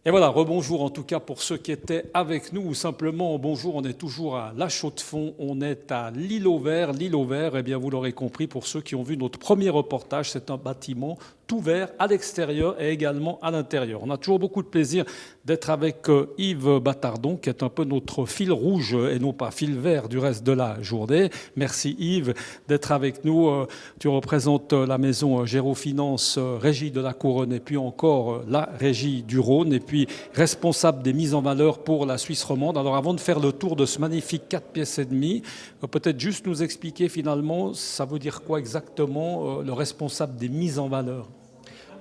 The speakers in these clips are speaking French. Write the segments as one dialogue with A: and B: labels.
A: Et voilà, rebonjour en tout cas pour ceux qui étaient avec nous, ou simplement bonjour, on est toujours à La Chaux-de-Fonds, on est à l'île au Vert. L'île au Vert, eh bien vous l'aurez compris, pour ceux qui ont vu notre premier reportage, c'est un bâtiment tout vert à l'extérieur et également à l'intérieur. On a toujours beaucoup de plaisir d'être avec Yves Battardon, qui est un peu notre fil rouge et non pas fil vert du reste de la journée. Merci Yves d'être avec nous. Tu représentes la maison Gérofinance, Régie de la Couronne et puis encore la Régie du Rhône et puis responsable des mises en valeur pour la Suisse romande. Alors avant de faire le tour de ce magnifique 4 pièces et demi, peut-être juste nous expliquer finalement, ça veut dire quoi exactement le responsable des mises en valeur?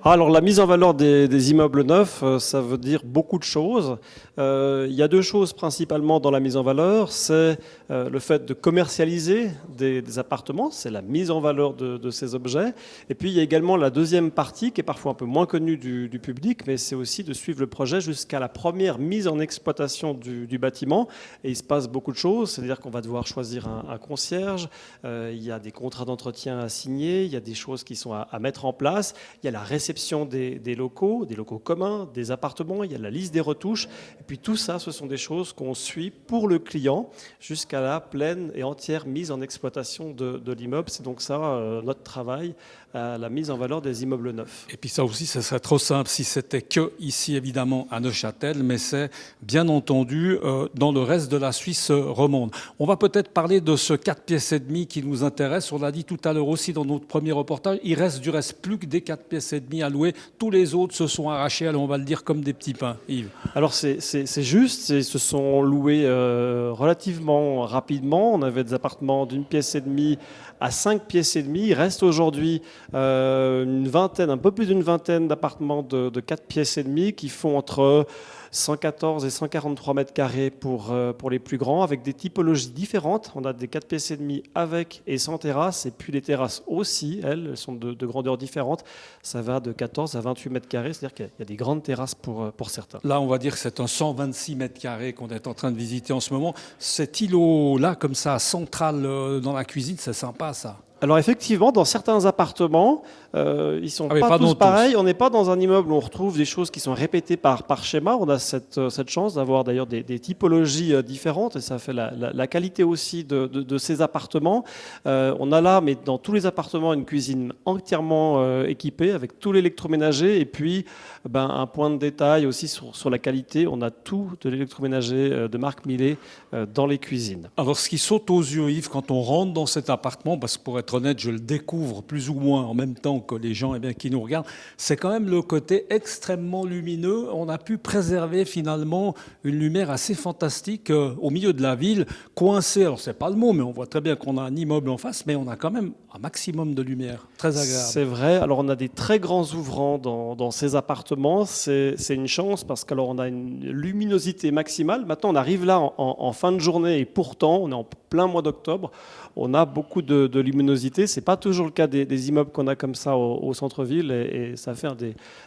B: Alors la mise en valeur des immeubles neufs, ça veut dire beaucoup de choses. Il y a deux choses principalement dans la mise en valeur. C'est le fait de commercialiser des appartements, c'est la mise en valeur de ces objets. Et puis il y a également la deuxième partie qui est parfois un peu moins connue du public, mais c'est aussi de suivre le projet jusqu'à la première mise en exploitation du bâtiment. Et il se passe beaucoup de choses, c'est-à-dire qu'on va devoir choisir un concierge, il y a des contrats d'entretien à signer, il y a des choses qui sont à mettre en place, il y a la réception des locaux communs, des appartements, il y a la liste des retouches. Et puis tout ça, ce sont des choses qu'on suit pour le client jusqu'à la pleine et entière mise en exploitation de l'immeuble. C'est donc ça notre travail, la mise en valeur des immeubles neufs.
A: Et puis ça aussi, ce serait trop simple si c'était que ici, évidemment, à Neuchâtel, mais c'est bien entendu dans le reste de la Suisse romande. On va peut-être parler de ce 4 pièces et demi qui nous intéresse. On l'a dit tout à l'heure aussi dans notre premier reportage. Il reste du reste plus que des 4 pièces et demi à louer. Tous les autres se sont arrachés, alors on va le dire comme des petits pains. Yves.
B: Alors c'est juste, ils se sont loués relativement rapidement. On avait des appartements d'une pièce et demie à 5 pièces et demie. Il reste aujourd'hui une vingtaine, un peu plus d'une vingtaine d'appartements de 4 pièces et demie qui font entre 114 et 143 mètres carrés pour les plus grands, avec des typologies différentes. On a des 4 pièces et demie avec et sans terrasse, et puis les terrasses aussi, elles sont de grandeurs différentes. Ça va de 14 à 28 mètres carrés, c'est-à-dire qu'il y a des grandes terrasses pour certains.
A: Là, on va dire que c'est un 126 mètres carrés qu'on est en train de visiter en ce moment. Cet îlot-là, comme ça, central dans la cuisine, c'est sympa ça.
B: Alors effectivement, dans certains appartements, ils sont pas tous pareils. On n'est pas dans un immeuble où on retrouve des choses qui sont répétées par schéma. On a cette chance d'avoir d'ailleurs des typologies différentes et ça fait la qualité aussi de ces appartements. On a là, mais dans tous les appartements, une cuisine entièrement équipée avec tout l'électroménager et puis un point de détail aussi sur la qualité. On a tout de l'électroménager de marque Miele dans les cuisines.
A: Alors ce qui saute aux yeux, Yves, quand on rentre dans cet appartement, parce que pour être honnête, je le découvre plus ou moins en même temps que les gens qui nous regardent, c'est quand même le côté extrêmement lumineux. On a pu préserver finalement une lumière assez fantastique au milieu de la ville, coincée, alors c'est pas le mot, mais on voit très bien qu'on a un immeuble en face, mais on a quand même un maximum de lumière, très agréable.
B: C'est vrai, alors on a des très grands ouvrants dans ces appartements, c'est une chance parce qu'alors on a une luminosité maximale. Maintenant on arrive là en fin de journée et pourtant on est en plein mois d'octobre, on a beaucoup de luminosité. C'est pas toujours le cas des immeubles qu'on a comme ça au centre-ville et ça fait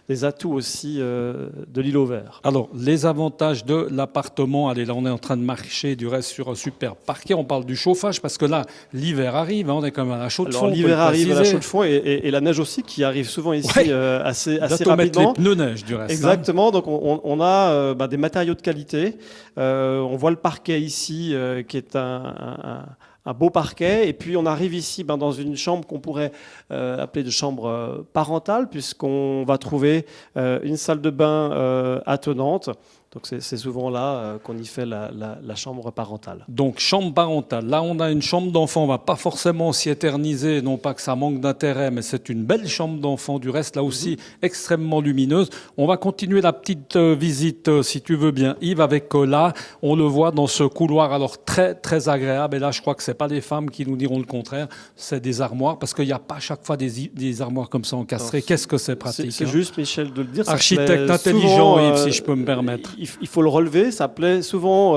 B: des atouts aussi de l'île au Vert.
A: Alors, les avantages de l'appartement, allez, là on est en train de marcher du reste sur un super parquet, on parle du chauffage parce que là, l'hiver arrive, on est quand même à la Chaux-de-Fonds.
B: Alors l'hiver arrive à la Chaux-de-Fonds et la neige aussi qui arrive souvent ici assez rapidement.
A: Mettre les pneus neige du reste.
B: Exactement, donc on a des matériaux de qualité. On voit le parquet ici qui est un beau parquet, et puis on arrive ici dans une chambre qu'on pourrait appeler de chambre parentale, puisqu'on va trouver une salle de bain attenante. Donc c'est souvent là qu'on y fait la chambre parentale.
A: Donc chambre parentale, là on a une chambre d'enfant, on ne va pas forcément s'y éterniser, non pas que ça manque d'intérêt, mais c'est une belle chambre d'enfant, du reste là aussi extrêmement lumineuse. On va continuer la petite visite si tu veux bien Yves, avec là on le voit dans ce couloir alors très très agréable, et là je crois que ce n'est pas les femmes qui nous diront le contraire, c'est des armoires, parce qu'il n'y a pas à chaque fois des armoires comme ça encastrées. Qu'est-ce que c'est pratique.
B: C'est juste Michel de le dire.
A: Architecte intelligent Yves, si je peux me permettre.
B: Il faut le relever, ça plaît souvent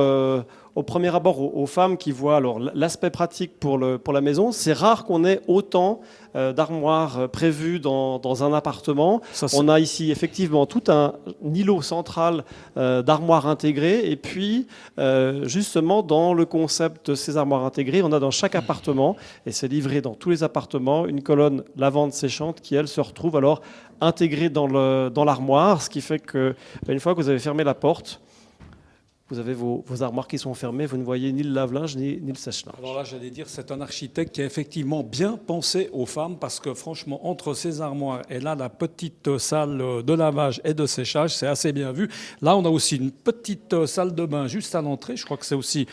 B: au premier abord aux femmes qui voient alors l'aspect pratique pour la maison. C'est rare qu'on ait autant d'armoires prévues dans un appartement. On a ici effectivement tout un îlot central d'armoires intégrées. Et puis, justement, dans le concept de ces armoires intégrées, on a dans chaque appartement, et c'est livré dans tous les appartements, une colonne lavande séchante qui, elle, se retrouve alors intégrée dans l'armoire, ce qui fait qu'une fois que vous avez fermé la porte, vous avez vos armoires qui sont fermées, vous ne voyez ni le lave-linge ni le sèche-linge.
A: Alors là, j'allais dire, c'est un architecte qui a effectivement bien pensé aux femmes, parce que franchement, entre ces armoires et là, la petite salle de lavage et de séchage, c'est assez bien vu. Là, on a aussi une petite salle de bain juste à l'entrée. Je crois que c'est aussi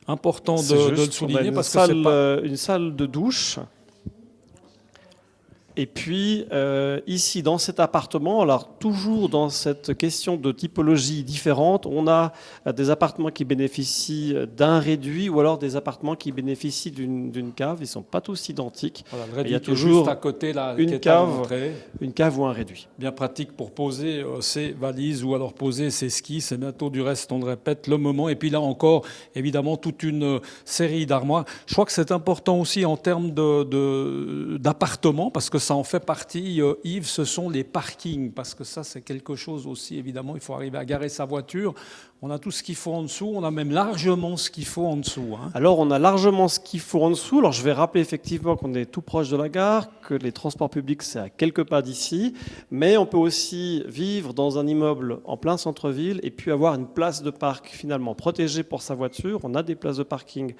A: important de le souligner, parce que c'est pas
B: une salle de douche. Et puis, ici, dans cet appartement, alors toujours dans cette question de typologie différente, on a des appartements qui bénéficient d'un réduit ou alors des appartements qui bénéficient d'une cave. Ils ne sont pas tous identiques.
A: Voilà, le réduit,
B: il y a toujours
A: juste à côté, là,
B: une cave ou un réduit.
A: Bien pratique pour poser ses valises ou alors poser ses skis. C'est bientôt, du reste, on le répète, le moment. Et puis là encore, évidemment, toute une série d'armoires. Je crois que c'est important aussi en termes d'appartements, parce que ça en fait partie, Yves, ce sont les parkings, parce que ça, c'est quelque chose aussi, évidemment, il faut arriver à garer sa voiture. On a tout ce qu'il faut en dessous, on a même largement ce qu'il faut en dessous.
B: Alors, on a largement ce qu'il faut en dessous. Alors, je vais rappeler effectivement qu'on est tout proche de la gare, que les transports publics, c'est à quelques pas d'ici, mais on peut aussi vivre dans un immeuble en plein centre-ville et puis avoir une place de parc finalement protégée pour sa voiture. On a des places de parking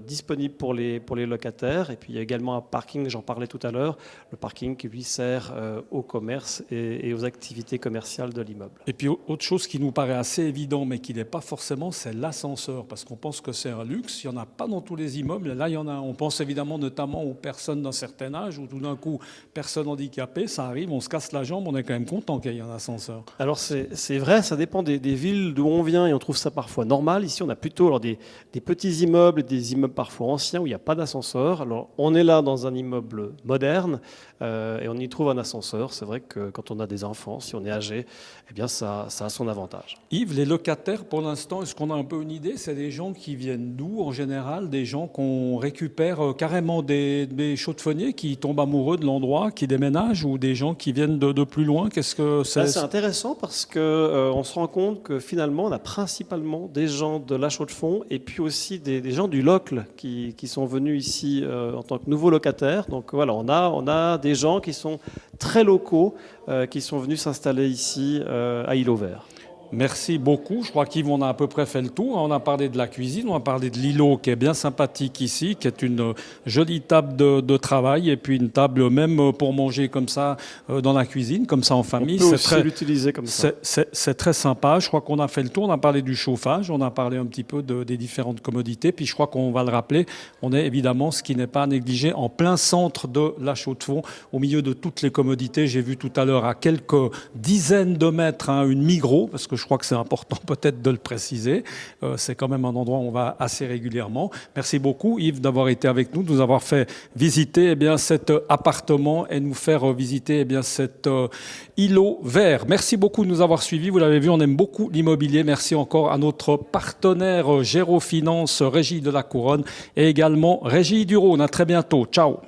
B: disponibles pour les locataires, et puis il y a également un parking, j'en parlais tout à l'heure, le parking qui lui sert au commerce et aux activités commerciales de l'immeuble.
A: Et puis, autre chose qui nous paraît assez évident, mais qui n'est pas forcément, c'est l'ascenseur, parce qu'on pense que c'est un luxe. Il n'y en a pas dans tous les immeubles. Là, il y en a. On pense évidemment notamment aux personnes d'un certain âge, ou tout d'un coup, personnes handicapées, ça arrive, on se casse la jambe, on est quand même content qu'il y ait un ascenseur.
B: Alors c'est vrai, ça dépend des villes d'où on vient, et on trouve ça parfois normal. Ici, on a plutôt alors, des petits immeubles, des immeubles parfois anciens où il n'y a pas d'ascenseur. Alors on est là dans un immeuble moderne, et on y trouve un ascenseur. C'est vrai que quand on a des enfants, si on est âgé, eh bien ça a son avantage.
A: Yves, les locataires, pour l'instant, est-ce qu'on a un peu une idée? C'est des gens qui viennent d'où, en général? Des gens qu'on récupère carrément des chaude-fonniers qui tombent amoureux de l'endroit, qui déménagent, ou des gens qui viennent de plus loin? Qu'est-ce que c'est?
B: C'est intéressant parce qu'on se rend compte que finalement, on a principalement des gens de La Chaux-de-Fonds et puis aussi des gens du Locle qui sont venus ici en tant que nouveaux locataires. Donc voilà, on a des gens qui sont très locaux, qui sont venus s'installer ici à Îlot-Vert.
A: Merci beaucoup. Je crois qu'Yves, on a à peu près fait le tour. On a parlé de la cuisine, on a parlé de l'îlot qui est bien sympathique ici, qui est une jolie table de travail, et puis une table même pour manger comme ça dans la cuisine, comme ça en famille.
B: On peut aussi l'utiliser comme ça.
A: C'est très sympa. Je crois qu'on a fait le tour. On a parlé du chauffage, on a parlé un petit peu des différentes commodités. Puis je crois qu'on va le rappeler, on est évidemment, ce qui n'est pas négligé, en plein centre de La Chaux-de-Fonds, au milieu de toutes les commodités. J'ai vu tout à l'heure à quelques dizaines de mètres une Migros, parce que je crois que c'est important peut-être de le préciser. C'est quand même un endroit où on va assez régulièrement. Merci beaucoup Yves d'avoir été avec nous, de nous avoir fait visiter cet appartement et nous faire visiter cet îlot vert. Merci beaucoup de nous avoir suivis. Vous l'avez vu, on aime beaucoup l'immobilier. Merci encore à notre partenaire Gérofinance, Régie de la Couronne, et également Régie du Rhône. À très bientôt. Ciao.